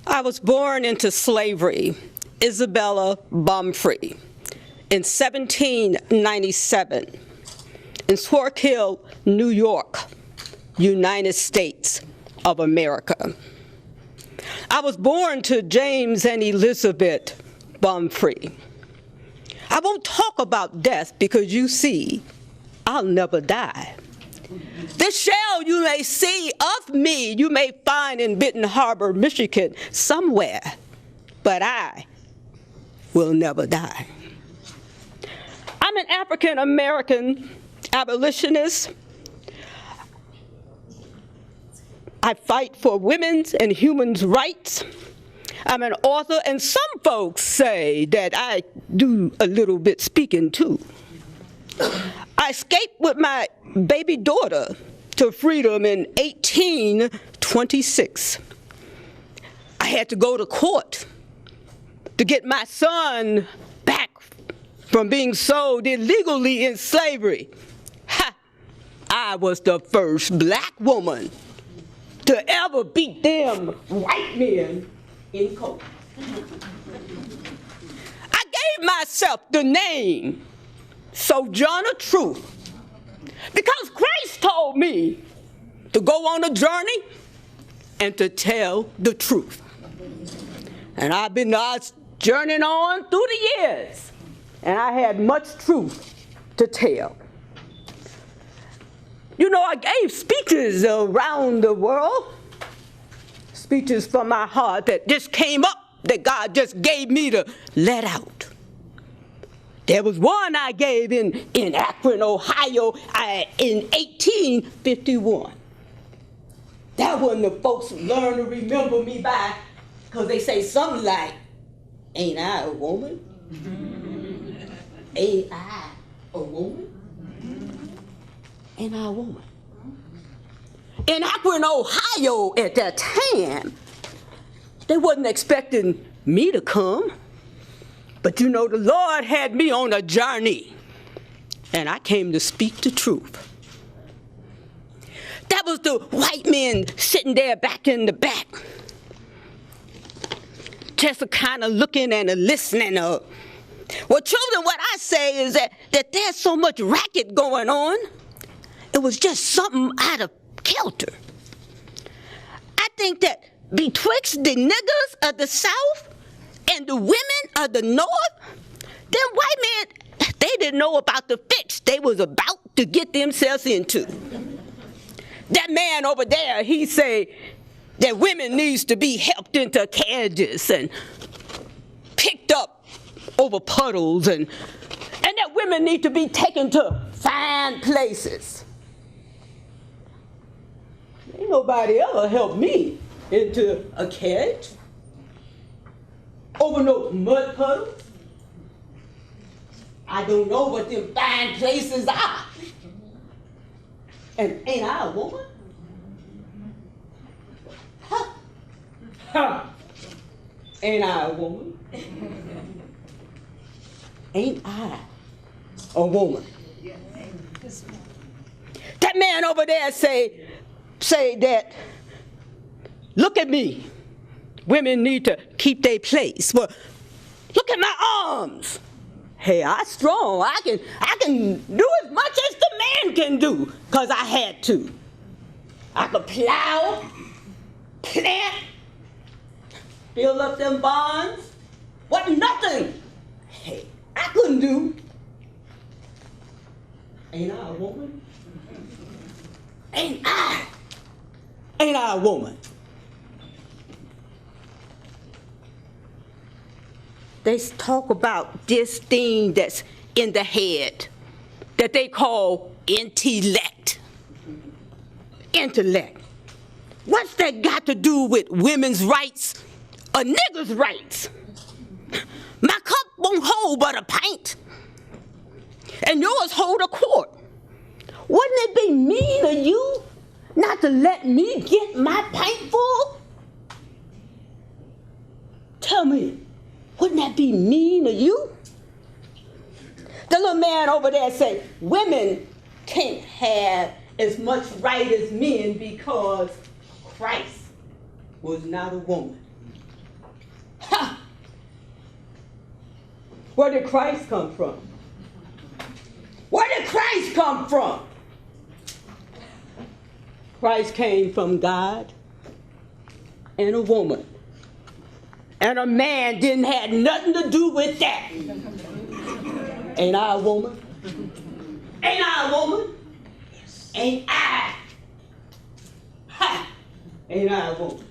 I was born into slavery, Isabella Baumfree, in 1797 in Swark Hill, New York, United States of America. I was born to James and Elizabeth Baumfree. I won't talk about death because you see, I'll never die. This shell you may see of me, you may find in Benton Harbor, Michigan, somewhere, but I will never die. I'm an African-American abolitionist. I fight for women's and humans' rights. I'm an author, and some folks say that I do a little bit speaking too. I escaped with my baby daughter to freedom in 1826. I had to go to court to get my son back from being sold illegally in slavery. Ha! I was the first black woman to ever beat them white men in court. I gave myself the name Sojourner Truth because Christ told me to go on a journey and to tell the truth. And I've been journeying on through the years, and I had much truth to tell. You know, I gave speeches around the world, speeches from my heart that just came up, that God just gave me to let out. There was one I gave in Akron, Ohio, in 1851. That one the folks learn to remember me by, because they say something like, "Ain't I a woman? Ain't I a woman? Ain't I a woman?" In Akron, Ohio at that time, they wasn't expecting me to come. But you know, the Lord had me on a journey, and I came to speak the truth. That was the white men sitting there back in the back, just kind of looking and listening. Well, children, what I say is that there's so much racket going on. It was just something out of kilter. I think that betwixt the niggers of the South and the women of the North, them white men, they didn't know about the fix they was about to get themselves into. That man over there, he say that women needs to be helped into carriages and picked up over puddles, and that women need to be taken to fine places. Ain't nobody ever helped me into a carriage over no mud puddles. I don't know what them fine places are. And ain't I a woman? Huh? Huh? Ain't I a woman? Ain't I a woman? That man over there say that, look at me. Women need to keep their place. Well, look at my arms. Hey, I'm strong. I can do as much as the man can do, because I had to. I could plow, plant, build up them barns. What nothing, hey, I couldn't do. Ain't I a woman? Ain't I a woman? They talk about this thing that's in the head that they call intellect. Intellect. What's that got to do with women's rights or niggers' rights? My cup won't hold but a pint, and yours hold a quart. Wouldn't it be mean of you not to let me get my pint full? Tell me, wouldn't that be mean of you? The little man over there say, women can't have as much right as men because Christ was not a woman. Where did Christ come from? Where did Christ come from? Christ came from God and a woman. And a man didn't have nothing to do with that. Ain't I a woman? Ain't I a woman? Ain't I? Ha! Ain't I a woman?